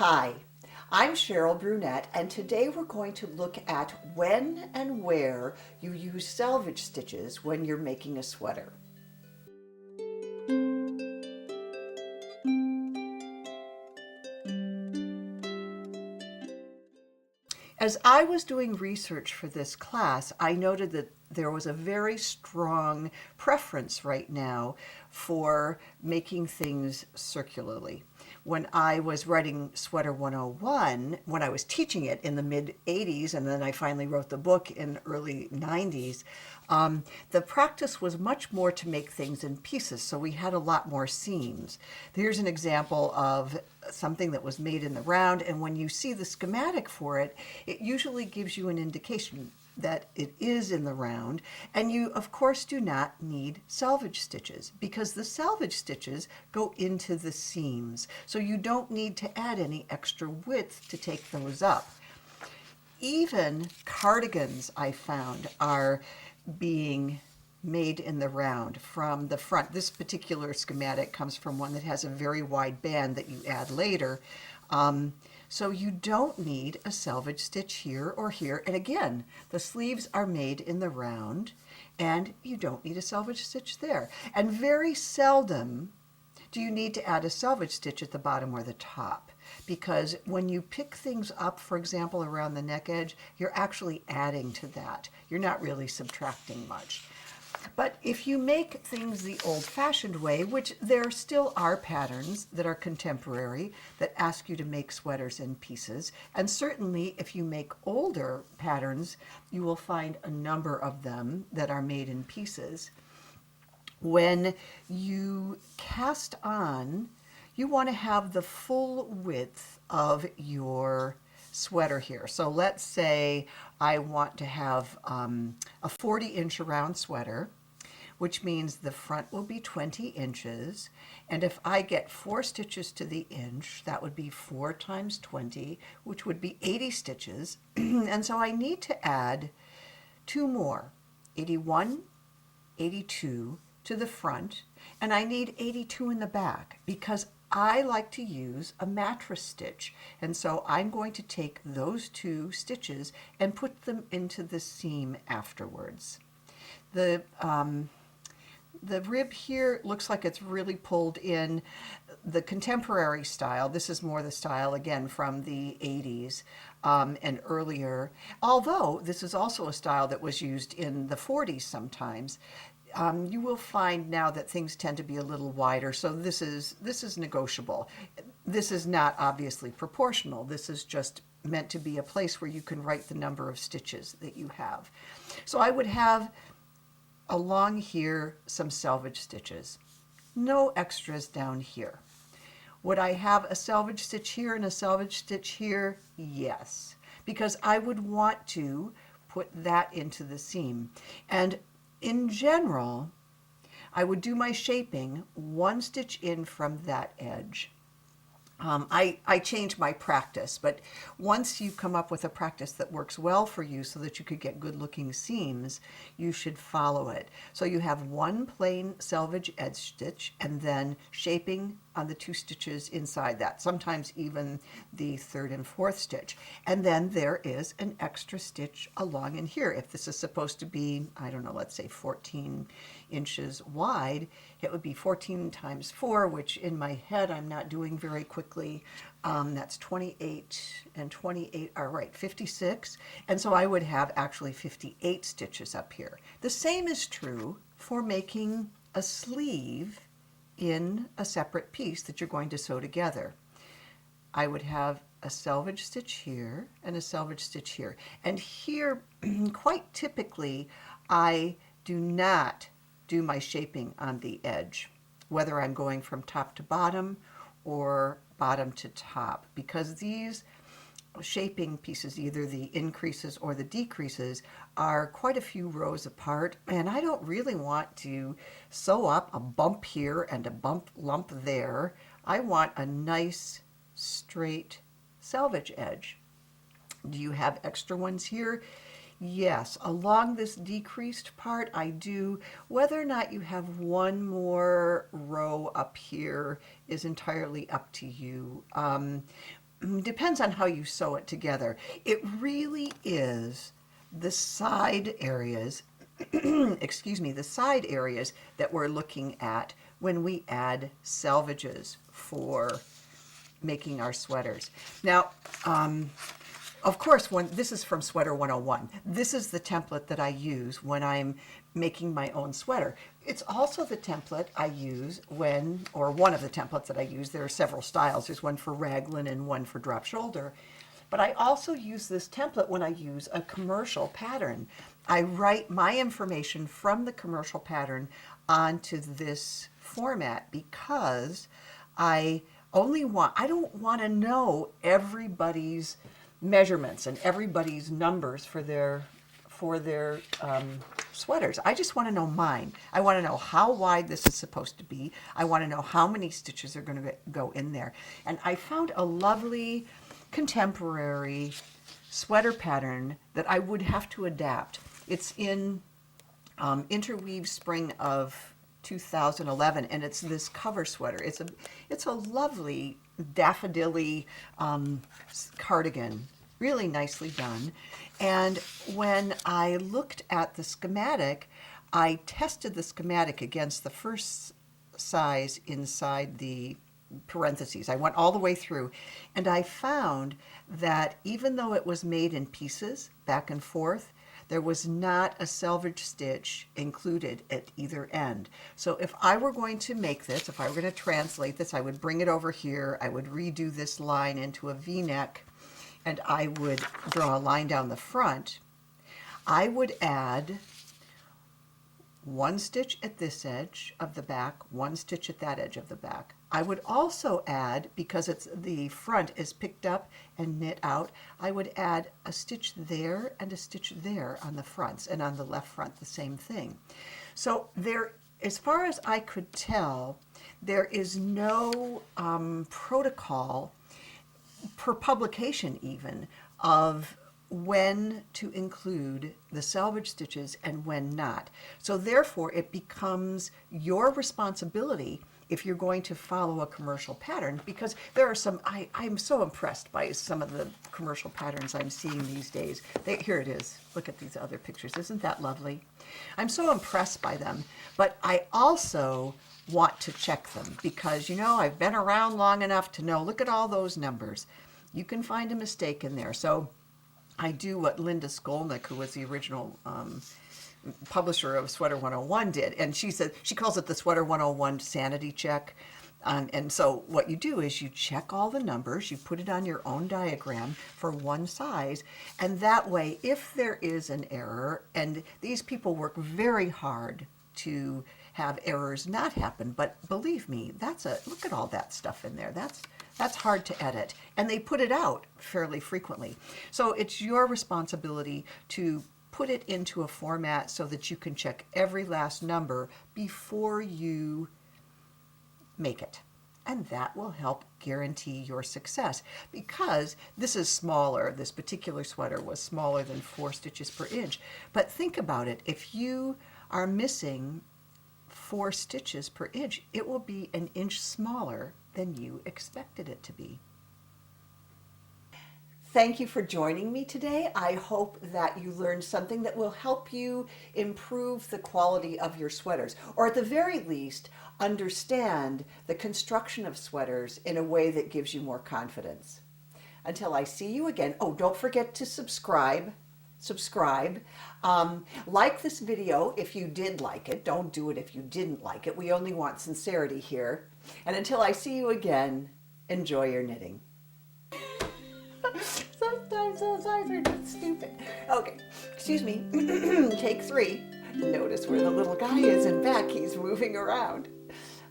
Hi, I'm Cheryl Brunette, and today we're going to look at when and where you use selvage stitches when you're making a sweater. As I was doing research for this class, I noted that there was a very strong preference right now for making things circularly. When I was writing Sweater 101, when I was teaching it in the mid 80s, and then I finally wrote the book in early 90s, the practice was much more to make things in pieces, so we had a lot more seams. Here's an example of something that was made in the round, and when you see the schematic for it, it usually gives you an indication that it is in the round, and you of course do not need selvage stitches because the selvage stitches go into the seams, so you don't need to add any extra width to take those up. Even cardigans, I found, are being made in the round from the front. This particular schematic comes from one that has a very wide band that you add later. So you don't need a selvage stitch here or here. And again, the sleeves are made in the round and you don't need a selvage stitch there. And very seldom do you need to add a selvage stitch at the bottom or the top, because when you pick things up, for example, around the neck edge, you're actually adding to that. You're not really subtracting much. But if you make things the old-fashioned way, which there still are patterns that are contemporary that ask you to make sweaters in pieces, and certainly if you make older patterns, you will find a number of them that are made in pieces. When you cast on, you want to have the full width of your sweater here. So let's say I want to have a 40-inch around sweater, which means the front will be 20 inches. And if I get 4 stitches to the inch, that would be 4 times 20, which would be 80 stitches. And so I need to add 2 more, 81, 82 to the front, and I need 82 in the back because I like to use a mattress stitch, and so I'm going to take those 2 stitches and put them into the seam afterwards. The rib here looks like it's really pulled in the contemporary style. This is more the style, again, from the 80s and earlier, although this is also a style that was used in the 40s sometimes. You will find now that things tend to be a little wider, so this is negotiable. This is not obviously proportional. This is just meant to be a place where you can write the number of stitches that you have. So I would have along here some selvage stitches. No extras down here. Would I have a selvage stitch here and a selvage stitch here? Yes, because I would want to put that into the seam. And in general, I would do my shaping 1 stitch in from that edge. I change my practice, but once you come up with a practice that works well for you so that you could get good looking seams, you should follow it. So you have 1 plain selvage edge stitch and then shaping on the 2 stitches inside that, sometimes even the 3rd and 4th stitch. And then there is an extra stitch along in here. If this is supposed to be, I don't know, let's say 14 inches wide, it would be 14 times 4, which in my head I'm not doing very quickly. That's 28 and 28 are right, 56. And so I would have actually 58 stitches up here. The same is true for making a sleeve in a separate piece that you're going to sew together. I would have a selvage stitch here and a selvage stitch here. And here, quite typically, I do not do my shaping on the edge, whether I'm going from top to bottom or bottom to top, because these shaping pieces, either the increases or the decreases, are quite a few rows apart, and I don't really want to sew up a bump here and a lump there. I want a nice straight selvage edge. Do you have extra ones here? Yes, along this decreased part I do. Whether or not you have 1 more row up here is entirely up to you. depends on how you sew it together. It really is the side areas, excuse me, the side areas that we're looking at when we add selvages for making our sweaters. Now, of course, when this is from Sweater 101, this is the template that I use when I'm making my own sweater. It's also the template I use when, or one of the templates that I use. There are several styles. There's one for raglan and one for drop shoulder. But I also use this template when I use a commercial pattern. I write my information from the commercial pattern onto this format because I don't want to know everybody's measurements and everybody's numbers for their sweaters. I just want to know mine. I want to know how wide this is supposed to be. I want to know how many stitches are going to go in there. And I found a lovely contemporary sweater pattern that I would have to adapt. It's in Interweave Spring of 2011, and it's this cover sweater. It's a lovely daffodilly cardigan, really nicely done. And when I looked at the schematic, I tested the schematic against the first size inside the parentheses. I went all the way through, and I found that even though it was made in pieces back and forth, there was not a selvage stitch included at either end. So if I were going to make this, if I were going to translate this, I would bring it over here, I would redo this line into a V-neck, and I would draw a line down the front. I would add one stitch at this edge of the back, one stitch at that edge of the back. I would also add, because the front is picked up and knit out, I would add a stitch there and a stitch there on the fronts, and on the left front the same thing. So there, as far as I could tell, there is no protocol per publication even of when to include the selvage stitches and when not. So therefore it becomes your responsibility if you're going to follow a commercial pattern, because there are some, I'm so impressed by some of the commercial patterns I'm seeing these days. Here it is. Look at these other pictures. Isn't that lovely? I'm so impressed by them, but I also want to check them because, you know, I've been around long enough to know, look at all those numbers. You can find a mistake in there. So I do what Linda Skolnick, who was the original publisher of Sweater 101, did. And she said, she calls it the Sweater 101 sanity check. And so what you do is you check all the numbers, you put it on your own diagram for one size, and that way, if there is an error, and these people work very hard to have errors not happen, but believe me, look at all that stuff in there. That's hard to edit, and they put it out fairly frequently. So it's your responsibility to put it into a format so that you can check every last number before you make it. And that will help guarantee your success, because this is smaller. This particular sweater was smaller than 4 stitches per inch. But think about it. If you are missing 4 stitches per inch, it will be an inch smaller than you expected it to be. Thank you for joining me today. I hope that you learned something that will help you improve the quality of your sweaters, or at the very least, understand the construction of sweaters in a way that gives you more confidence. Until I see you again, oh, don't forget to subscribe. Like this video if you did like it. Don't do it if you didn't like it. We only want sincerity here. And until I see you again, enjoy your knitting. Sometimes those eyes are just stupid. Okay, excuse me. Take 3. Notice where the little guy is in back. He's moving around.